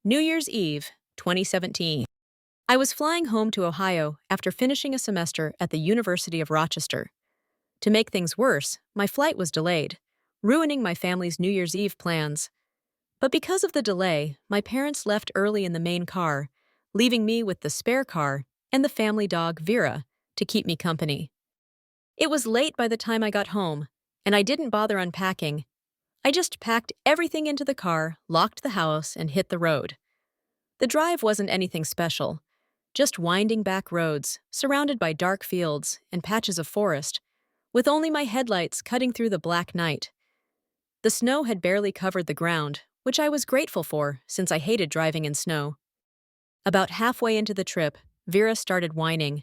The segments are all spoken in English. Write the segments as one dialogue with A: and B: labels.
A: New Year's Eve, 2017. I was flying home to Ohio after finishing a semester at the University of Rochester. To make things worse, my flight was delayed, ruining my family's New Year's Eve plans. But because of the delay, my parents left early in the main car, leaving me with the spare car and the family dog, Vera, to keep me company. It was late by the time I got home, and I didn't bother unpacking. I just packed everything into the car, locked the house, and hit the road. The drive wasn't anything special, just winding back roads, surrounded by dark fields and patches of forest, with only my headlights cutting through the black night. The snow had barely covered the ground, which I was grateful for since I hated driving in snow. About halfway into the trip, Vera started whining.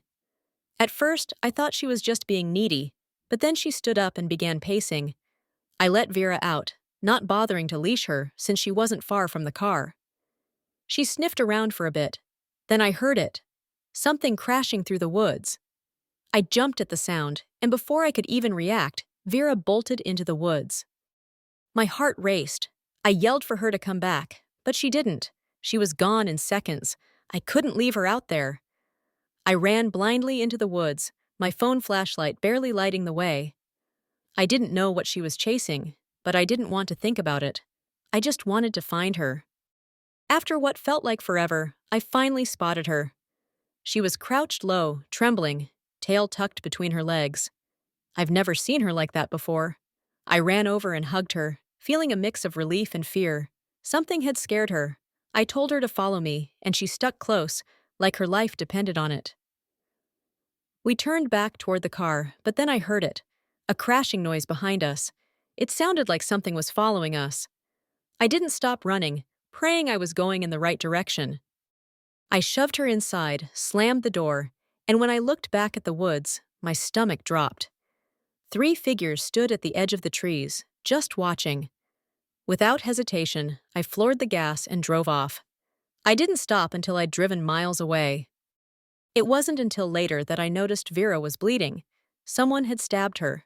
A: At first, I thought she was just being needy, but then she stood up and began pacing. I let Vera out, not bothering to leash her since she wasn't far from the car. She sniffed around for a bit. Then I heard it. Something crashing through the woods. I jumped at the sound, and before I could even react, Vera bolted into the woods. My heart raced. I yelled for her to come back, but she didn't. She was gone in seconds. I couldn't leave her out there. I ran blindly into the woods, my phone flashlight barely lighting the way. I didn't know what she was chasing, but I didn't want to think about it. I just wanted to find her. After what felt like forever, I finally spotted her. She was crouched low, trembling, tail tucked between her legs. I've never seen her like that before. I ran over and hugged her, feeling a mix of relief and fear. Something had scared her. I told her to follow me, and she stuck close, like her life depended on it. We turned back toward the car, but then I heard it. A crashing noise behind us. It sounded like something was following us. I didn't stop running, praying I was going in the right direction. I shoved her inside, slammed the door, and when I looked back at the woods, my stomach dropped. 3 figures stood at the edge of the trees, just watching. Without hesitation, I floored the gas and drove off. I didn't stop until I'd driven miles away. It wasn't until later that I noticed Vera was bleeding. Someone had stabbed her.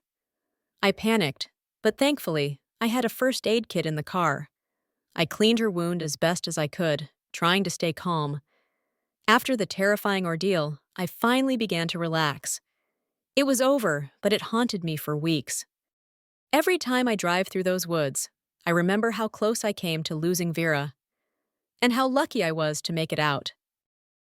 A: I panicked, but thankfully, I had a first aid kit in the car. I cleaned her wound as best as I could, trying to stay calm. After the terrifying ordeal, I finally began to relax. It was over, but it haunted me for weeks. Every time I drive through those woods, I remember how close I came to losing Vera, and how lucky I was to make it out.